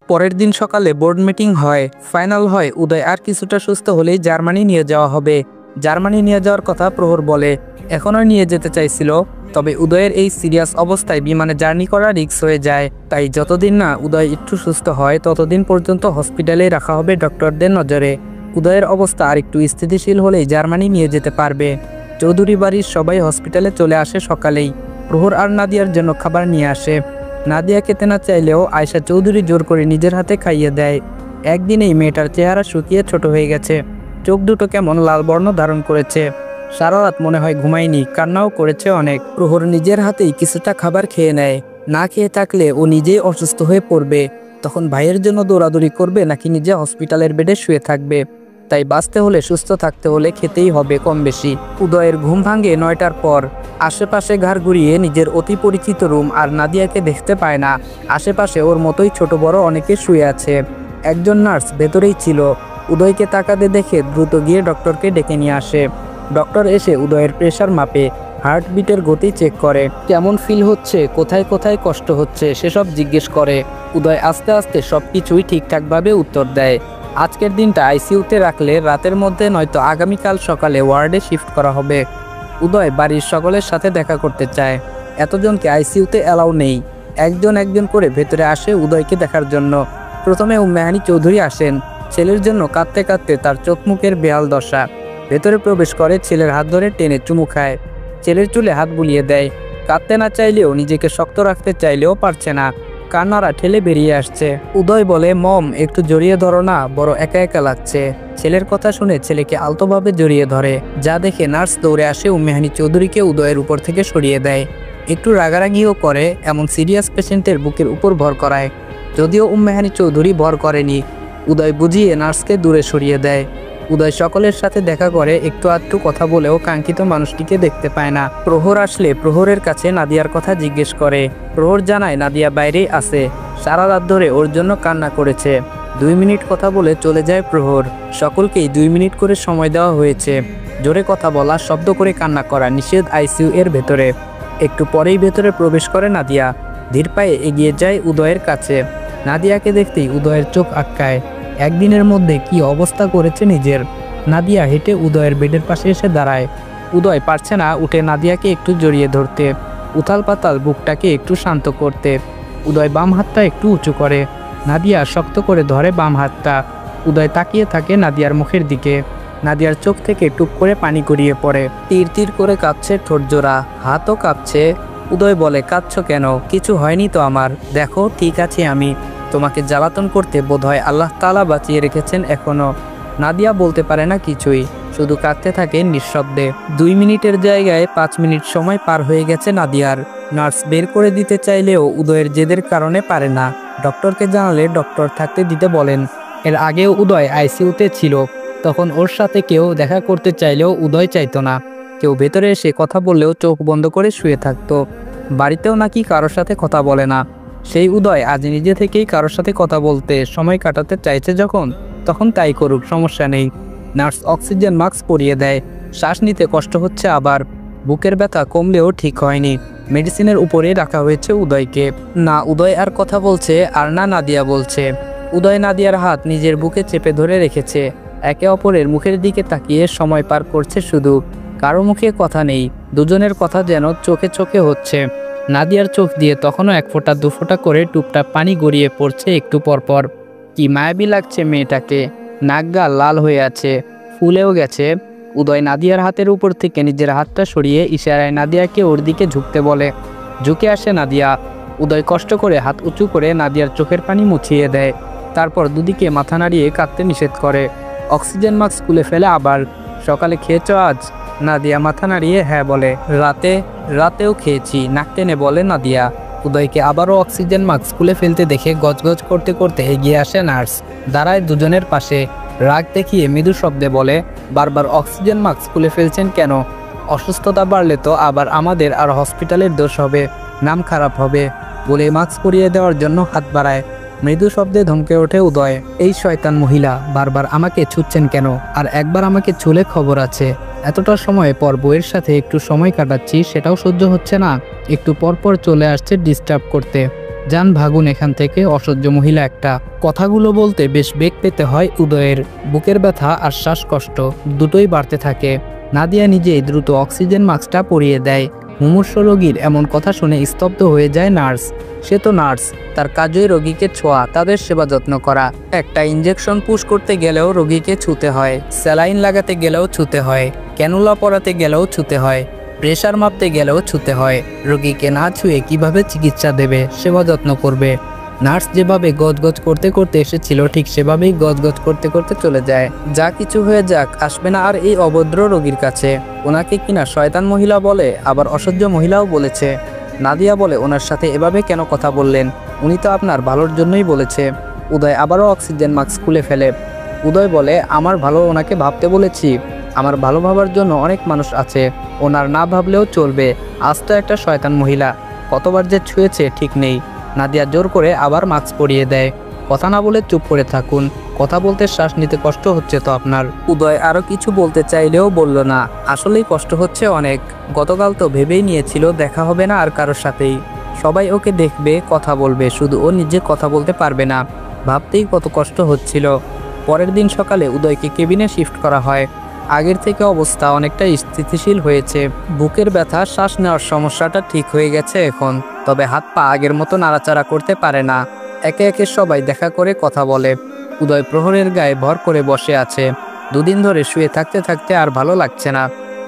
পরের দিন সকালে বোর্ড মিটিং হয়, ফাইনাল হয় উদয় আর কিছুটা সুস্থ হলেই জার্মানি নিয়ে যাওয়া হবে। জার্মানি নিয়ে যাওয়ার কথা প্রহর বলে, এখনও নিয়ে যেতে চাইছিল, তবে উদয়ের এই সিরিয়াস অবস্থায় বিমানে জার্নি করা রিস্ক হয়ে যায়। তাই যতদিন না উদয় একটু সুস্থ হয় ততদিন পর্যন্ত হসপিটালে রাখা হবে ডক্টরদের নজরে। উদয়ের অবস্থা আর একটু স্থিতিশীল হলেই জার্মানি নিয়ে যেতে পারবে। চৌধুরী বাড়ির সবাই হসপিটালে চলে আসে সকালেই। প্রহর আর নাদিয়ার জন্য খাবার নিয়ে আসে। নাদিয়া খেতে না চাইলেও আয়শা চৌধুরী জোর করে নিজের হাতে খাইয়ে দেয়। একদিনেই মেয়েটার চেহারা শুকিয়ে ছোট হয়ে গেছে, চোখ দুটো কেমন লাল বর্ণ ধারণ করেছে। সারা রাত মনে হয় ঘুমায়নি, কান্নাও করেছে অনেক। প্রহর নিজের হাতেই কিছুটা খাবার খেয়ে নেয়। না খেয়ে থাকলে ও নিজেই অসুস্থ হয়ে পড়বে, তখন ভাইয়ের জন্য দৌড়াদৌড়ি করবে নাকি নিজে হসপিটালের বেডে শুয়ে থাকবে। তাই বাঁচতে হলে সুস্থ থাকতে হলে খেতেই হবে কম বেশি। উদয়ের ঘুম ভাঙে 9টার পর। আশেপাশে ঘাড় ঘুরিয়ে নিজের অতি পরিচিত রুম আর নাদিয়াকে দেখতে পায় না। আশেপাশে ওর মতোই ছোট বড় অনেকে শুয়ে আছে। একজন নার্স ভেতরেই ছিল। উদয়কে তাকাতে দেখে দ্রুত গিয়ে ডক্টরকে ডেকে নিয়ে আসে। ডক্টর এসে উদয়ের প্রেশার মাপে, হার্টবিটের গতি চেক করে, কেমন ফিল হচ্ছে, কোথায় কোথায় কষ্ট হচ্ছে সেসব জিজ্ঞেস করে। উদয় আস্তে আস্তে সব কিছুই ঠিকঠাকভাবে উত্তর দেয়। আজকের দিনটা আইসিইউতে রাখলে রাতের মধ্যে নয়তো আগামীকাল সকালে ওয়ার্ডে শিফট করা হবে। উদয় বাড়ির সকলের সাথে দেখা করতে চায়। এতজনকে আইসিইউতে অ্যালাউ নেই। একজন একজন করে ভেতরে আসে উদয়কে দেখার জন্য। প্রথমে উম্মেহানি চৌধুরী আসেন। ছেলের জন্য কাঁদতে কাঁদতে তার চোখ মুখের বেহাল দশা। ভেতরে প্রবেশ করে, ছেলের হাত ধরে টেনে চুমু খায়, ছেলের চুলে হাত বুলিয়ে দেয়। কাঁদতে না চাইলেও, নিজেকে শক্ত রাখতে চাইলেও পারছে না, কান্নারা ঠেলে বেরিয়ে আসছে। উদয় বলে, মম একটু জড়িয়ে ধরো না, বড় একা একা লাগছে। ছেলের কথা শুনে ছেলেকে আলতোভাবে জড়িয়ে ধরে, যা দেখে নার্স দৌড়ে আসে উম্মেহানি চৌধুরীকে উদয়ের উপর থেকে সরিয়ে দেয়। একটু রাগারাগিও করে, এমন সিরিয়াস পেশেন্টের বুকের উপর ভর করায়। যদিও উম্মেহানি চৌধুরী ভর করেনি, উদয় বুঝিয়ে নার্সকে দূরে সরিয়ে দেয়। উদয় সকলের সাথে দেখা করে, একটু আধটু কথা বলেও কাঙ্ক্ষিত মানুষটিকে দেখতে পায় না। প্রহর আসলে প্রহরের কাছে নাদিয়ার কথা জিজ্ঞেস করে। প্রহর জানায় নাদিয়া বাইরেই আছে, সারা রাত ধরে ওর জন্য কান্না করেছে। 2 মিনিট কথা বলে চলে যায় প্রহর। সকলকেই 2 মিনিট করে সময় দেওয়া হয়েছে। জোরে কথা বলা, শব্দ করে কান্না করা নিষেধ আইসিইউ এর ভেতরে। একটু পরেই ভেতরে প্রবেশ করে নাদিয়া। ধীর পায়ে এগিয়ে যায় উদয়ের কাছে। নাদিয়াকে দেখতেই উদয়ের চোখ আটকায়। একদিনের মধ্যে কি অবস্থা করেছে নিজের। নাদিয়া হেঁটে উদয়ের বেডের পাশে এসে দাঁড়ায়। উদয় পারছে না উঠে নাদিয়াকে একটু জড়িয়ে ধরতে, উথাল পাতাল বুকটাকে একটু শান্ত করতে। উদয় বাম হাতটা একটু উঁচু করে, নাদিয়া শক্ত করে ধরে বাম হাতটা। উদয় তাকিয়ে থাকে নাদিয়ার মুখের দিকে। নাদিয়ার চোখ থেকে টুপ করে পানি গড়িয়ে পড়ে। তীর তীর করে কাঁপছে ঠোঁটজোড়া, হাতও কাঁপছে। উদয় বলে, কাঁদছো কেন? কিছু হয়নি তো আমার, দেখো ঠিক আছে আমি। তোমাকে জ্বালাতন করতে বোধহয় আল্লাহ তাআলা বাঁচিয়ে রেখেছেন এখনো। নাদিয়া বলতে পারে না কিছুই, শুধু কাঁদতে থাকে নিঃশব্দে। 2 মিনিটের জায়গায় 5 মিনিট সময় পার হয়ে গেছে নাদিয়ার। নার্স বের করে দিতে চাইলেও উদয়ের জেদের কারণে পারে না। ডক্টরকে জানালে ডক্টর থাকতে দিতে বলেন। এর আগেও উদয় আইসিইউতে ছিল, তখন ওর সাথে কেউ দেখা করতে চাইলেও উদয় চাইতো না। কেউ ভেতরে এসে কথা বললেও চোখ বন্ধ করে শুয়ে থাকতো। বাড়িতেও নাকি কারোর সাথে কথা বলে না। সেই উদয় আজ নিজে থেকেই কারোর সাথে কথা বলতে, সময় কাটাতে চাইছে তখন তাই করুক, সমস্যা নেই। নার্স অক্সিজেন মাস্ক পরিয়ে দেয়। শ্বাস নিতে কষ্ট হচ্ছে আবার। বুকের ব্যথা কমলেও ঠিক হয়নি। মেডিসিনের উপরে রাখা হয়েছে উদয়কে। না উদয় আর কথা বলছে, আর না নাদিয়া বলছে। উদয় নাদিয়ার হাত নিজের বুকে চেপে ধরে রেখেছে। একে অপরের মুখের দিকে তাকিয়ে সময় পার করছে শুধু। কারো মুখে কথা নেই, দুজনের কথা যেন চোখে চোখে হচ্ছে। নাদিয়ার চোখ দিয়ে তখনও 1 ফোঁটা 2 ফোঁটা করে টুপটাপ পানি গড়িয়ে পড়ছে একটু পরপর। কি মায়াবী লাগছে মেয়েটাকে। নাক গাল লাল হয়ে আছে, ফুলেও গেছে। উদয় নাদিয়ার হাতের উপর থেকে নিজের হাতটা সরিয়ে ইশারায় নাদিয়াকে ওর দিকে ঝুঁকতে বলে। ঝুঁকে আসে নাদিয়া। উদয় কষ্ট করে হাত উঁচু করে নাদিয়ার চোখের পানি মুছিয়ে দেয়। তারপর দুদিকে মাথা নাড়িয়ে কাঁদতে নিষেধ করে। অক্সিজেন মাস্ক খুলে ফেলে আবার। সকালে খেয়েছ আজ? নাদিয়া মাথা নাড়িয়ে হ্যাঁ বলে। রাতেও খেয়েছি, নাক টেনে বলে নাদিয়া। উদয়কে আবারও অক্সিজেন মাস্ক খুলে ফেলতে দেখে গজগজ করতে করতে এগিয়ে আসে নার্স। দাঁড়ায় দুজনের পাশে। রাগ দেখিয়ে মৃদু শব্দে বলে, বারবার অক্সিজেন মাস্ক খুলে ফেলছেন কেন? অসুস্থতা বাড়লে তো আবার আমাদের আর হসপিটালের দোষ হবে, নাম খারাপ হবে। বলে মাস্ক পরিয়ে দেওয়ার জন্য হাত বাড়ায়। মৃদু শব্দে ধমকে ওঠে উদয়। এই শয়তান মহিলা, বারবার আমাকে ছুঁচ্ছেন কেন? আর একবার আমাকে ছুলে খবর আছে। এতটা সময় পর বউয়ের সাথে একটু সময় কাটাচ্ছি, সেটাও সহ্য হচ্ছে না। একটু পরপর চলে আসছে ডিস্টার্ব করতে। যান ভাগুন এখান থেকে, অসহ্য মহিলা একটা। কথাগুলো বলতে বেশ বেগ পেতে হয় উদয়ের। বুকের ব্যথা আর শ্বাসকষ্ট দুটোই বাড়তে থাকে। নাদিয়া নিজেই দ্রুত অক্সিজেন মাস্কটা পরিয়ে দেয়। মুমূর্ষ রোগীর এমন কথা শুনে স্তব্ধ হয়ে যায় নার্স। সে তো নার্স, তার কাজই রোগীকে ছোঁয়া, তাদের সেবা যত্ন করা। একটা ইঞ্জেকশন পুশ করতে গেলেও রোগীকে ছুতে হয়, স্যালাইন লাগাতে গেলেও ছুতে হয়, ক্যানুলা পরাতে গেলেও ছুতে হয়, প্রেশার মাপতে গেলেও ছুতে হয়। রোগীকে না ছুঁয়ে কিভাবে চিকিৎসা দেবে, সেবা যত্ন করবে? নার্স যেভাবে গজগজ করতে করতে এসেছিল ঠিক সেভাবেই গজগজ করতে করতে চলে যায়। যা কিছু হয়ে যাক, আসবে না আর এই অভদ্র রোগীর কাছে। ওনাকে কিনা শয়তান মহিলা বলে, আবার অসহ্য মহিলাও বলেছে। নাদিয়া বলে, ওনার সাথে এভাবে কেন কথা বললেন? উনি তো আপনার ভালোর জন্যই বলেছে। উদয় আবারও অক্সিজেন মাস্ক খুলে ফেলে। উদয় বলে, আমার ভালো ওনাকে ভাবতে বলেছি। আমার ভালো ভাবার জন্য অনেক মানুষ আছে, ওনার না ভাবলেও চলবে। আজ তো একটা শয়তান মহিলা, কতবার যে ছুঁয়েছে ঠিক নেই। নাদিয়া জোর করে আবার মাস্ক পরিয়ে দেয়। কথা না বলে চুপ করে থাকুন, কথা বলতে শ্বাস নিতে কষ্ট হচ্ছে তো আপনার। উদয় আরও কিছু বলতে চাইলেও বলল না। আসলেই কষ্ট হচ্ছে অনেক। গতকাল তো ভেবেই নিয়েছিল দেখা হবে না আর কারোর সাথেই। সবাই ওকে দেখবে, কথা বলবে, শুধু ও নিজে কথা বলতে পারবে না। ভাবতেই কত কষ্ট হচ্ছিল। পরের দিন সকালে উদয়কে কেবিনে শিফট করা হয়। আগের থেকে অবস্থা অনেকটা স্থিতিশীল হয়েছে। বুকের ব্যথা, শ্বাস নেওয়ার সমস্যাটা ঠিক হয়ে গেছে এখন। তবে হাত পা আগের মতো নাড়াচাড়া করতে পারে না। একে একে সবাই দেখা করে কথা বলে। উদয় প্রহরের গায়ে ভর করে বসে আছে। দুদিন ধরে শুয়ে থাকতে থাকতে আর ভালো লাগছে না।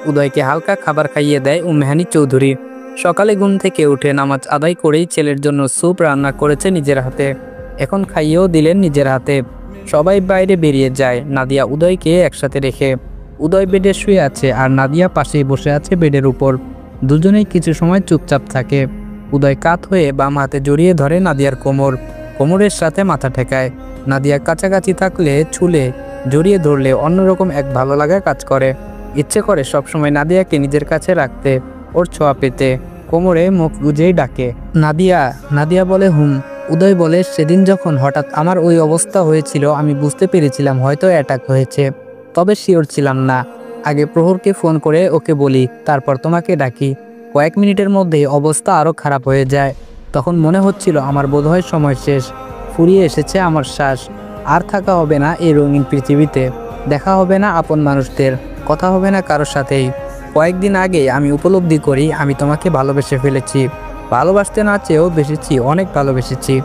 উদয়কে হালকা খাবার খাইয়ে দেয় মেহানি চৌধুরী। সকালে ঘুম থেকে উঠে নামাজ আদায় করেই ছেলের জন্য স্যুপ রান্না করেছে নিজের হাতে। এখন খাইয়েও দিলেন নিজের হাতে। সবাই বাইরে বেরিয়ে যায় নাদিয়া উদয়কে একসাথে রেখে। উদয় বেডে শুয়ে আছে আর নাদিয়া পাশেই বসে আছে বেডের উপর। দুজনেই কিছু সময় চুপচাপ থাকে। উদয় কাত হয়ে বাম হাতে জড়িয়ে ধরে নাদিয়ার কোমর, কোমরের সাথে মাথা ঠেকায়। নাদিয়া কাছাকাছি থাকলে, ছুলে, জড়িয়ে ধরলে অন্যরকম এক ভালো লাগা কাজ করে। ইচ্ছে করে সবসময় নাদিয়াকে নিজের কাছে রাখতে, ওর ছোঁয়া পেতে। কোমরে মুখ গুজেই ডাকে, নাদিয়া। নাদিয়া বলে হুম। উদয় বলে, সেদিন যখন হঠাৎ আমার ওই অবস্থা হয়েছিল আমি বুঝতে পেরেছিলাম হয়তো অ্যাটাক হয়েছে, তবে শিওর ছিলাম না। আগে প্রহরকে ফোন করে ওকে বলি, তারপর তোমাকে ডাকি। কয়েক মিনিটের মধ্যেই অবস্থা আরও খারাপ হয়ে যায়। তখন মনে হচ্ছিল আমার বোধহয় সময় শেষ, ফুরিয়ে এসেছে আমার শ্বাস। আর থাকা হবে না এই রঙিন পৃথিবীতে। দেখা হবে না আপন মানুষদের, কথা হবে না কারোর সাথেই। কয়েকদিন আগেই আমি উপলব্ধি করি আমি তোমাকে ভালোবেসে ফেলেছি। ভালোবাসতে না চেয়েও বেসেছি, অনেক ভালোবেসেছি।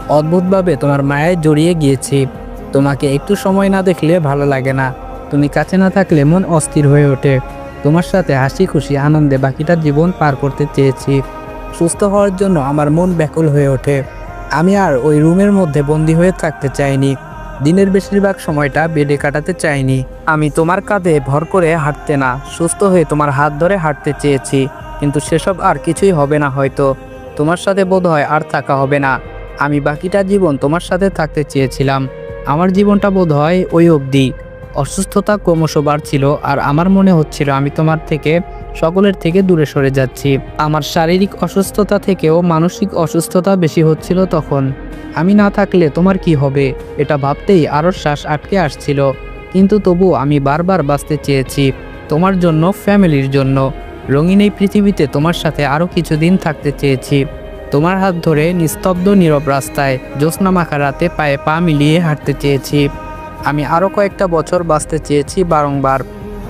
অদ্ভুতভাবে তোমার মায়ায় জড়িয়ে গিয়েছি। তোমাকে একটু সময় না দেখলে ভালো লাগে না। তুমি কাছে না থাকলে মন অস্থির হয়ে ওঠে। তোমার সাথে হাসি খুশি আনন্দে বাকিটা জীবন পার করতে চেয়েছি। সুস্থ হওয়ার জন্য আমার মন ব্যাকুল হয়ে ওঠে। আমি আর ওই রুমের মধ্যে বন্দি হয়ে থাকতে চাইনি। দিনের বেশিরভাগ সময়টা বেডে কাটাতে চাইনি। আমি তোমার কাঁধে ভর করে হাঁটতে না, সুস্থ হয়ে তোমার হাত ধরে হাঁটতে চেয়েছি। কিন্তু সেসব আর কিছুই হবে না হয়তো। তোমার সাথে বোধহয় আর থাকা হবে না। আমি বাকিটা জীবন তোমার সাথে থাকতে চেয়েছিলাম। আমার জীবনটা বোধহয় ওই অবধি। অসুস্থতা ক্রমশ বাড়ছিল আর আমার মনে হচ্ছিল আমি তোমার থেকে, সকলের থেকে দূরে সরে যাচ্ছি। আমার শারীরিক অসুস্থতা থেকেও মানসিক অসুস্থতা বেশি হচ্ছিল তখন। আমি না থাকলে তোমার কি হবে, এটা ভাবতেই আরও শ্বাস আটকে আসছিল। কিন্তু তবু আমি বারবার বাঁচতে চেয়েছি, তোমার জন্য, ফ্যামিলির জন্য। রঙিন এই পৃথিবীতে তোমার সাথে আরও কিছুদিন থাকতে চেয়েছি। তোমার হাত ধরে নিস্তব্ধ নীরব রাস্তায় জ্যোৎস্না মাখা রাতে পায়ে পা মিলিয়ে হাঁটতে চেয়েছি। আমি আরও কয়েকটা বছর বাঁচতে চেয়েছি বারংবার।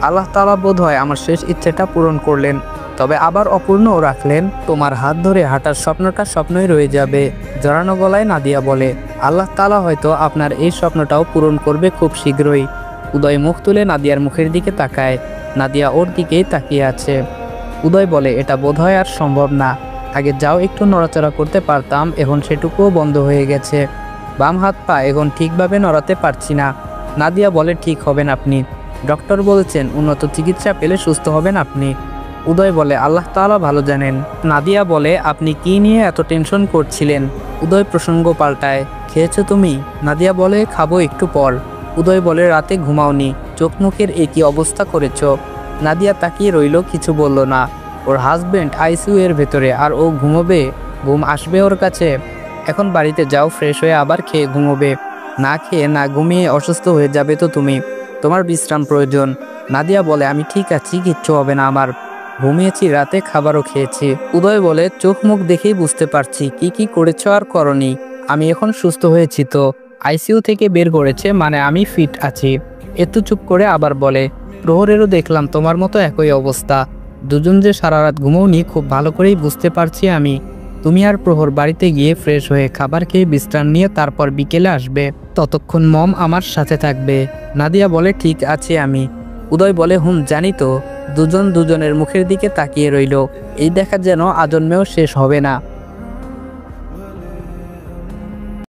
আল্লাহ তাআলা বোধহয় আমার শেষ ইচ্ছেটা পূরণ করলেন, তবে আবার অপূর্ণও রাখলেন। তোমার হাত ধরে হাঁটার স্বপ্নটা স্বপ্নই রয়ে যাবে। জড়ানো গলায় নাদিয়া বলে, আল্লাহ তাআলা হয়তো আপনার এই স্বপ্নটাও পূরণ করবে খুব শীঘ্রই। উদয় মুখ তুলে নাদিয়ার মুখের দিকে তাকায়। নাদিয়া ওর দিকেই তাকিয়ে আছে। উদয় বলে, এটা বোধহয় আর সম্ভব না। আগে যাও একটু নড়াচড়া করতে পারতাম, এখন সেটুকুও বন্ধ হয়ে গেছে। বাম হাত পা এখন ঠিকভাবে নড়াতে পারছি না। নাদিয়া বলে, ঠিক হবেন আপনি। ডক্টর বলছেন উন্নত চিকিৎসা পেলে সুস্থ হবেন আপনি। উদয় বলে, আল্লাহ তাআলা ভালো জানেন। নাদিয়া বলে, আপনি কি নিয়ে এত টেনশন করছিলেন? উদয় প্রসঙ্গ পাল্টায়, খেয়েছো তুমি? নাদিয়া বলে, খাবো একটু পর। উদয় বলে, রাতে ঘুমাওনি, চোখ মুখের একই অবস্থা করেছ। নাদিয়া তাকিয়ে রইল, কিছু বলল না। ওর হাজবেন্ড আইসিইউ এর ভেতরে আর ও ঘুমোবে, ঘুম আসবে ওর কাছে। এখন বাড়িতে যাও, ফ্রেশ হয়ে আবার খেয়ে ঘুমোবে। না খেয়ে না ঘুমিয়ে অসুস্থ হয়ে যাবে তো তুমি। তোমার বিশ্রাম প্রয়োজন। নাদিয়া বলে, আমি ঠিক আছি, কিচ্ছু হবে না আমার। ঘুমিয়েছি, রাতে খাবারও খেয়েছি। উদয় বলে, চোখ মুখ দেখেই বুঝতে পারছি কি কি করেছ আর করনি। আমি এখন সুস্থ হয়েছি তো, আইসিইউ থেকে বের করেছে, মানে আমি ফিট আছি। একটু চুপ করে আবার বলে, প্রহরেরও দেখলাম তোমার মতো একই অবস্থা। দুজন যে সারা রাত ঘুমোওনি খুব ভালো করেই বুঝতে পারছি আমি। তুমি আর প্রহর বাড়িতে গিয়ে ফ্রেশ হয়ে খাবার খেয়ে বিশ্রাম নিয়ে তারপর বিকেলে আসবে। ততক্ষণ মম আমার সাথে থাকবে। নাদিয়া বলে, ঠিক আছে আমি। উদয় বলে, জানি তো। দুজন দুজনের মুখের দিকে তাকিয়ে রইল। এই দেখা যেন আজন্মেও শেষ হবে না।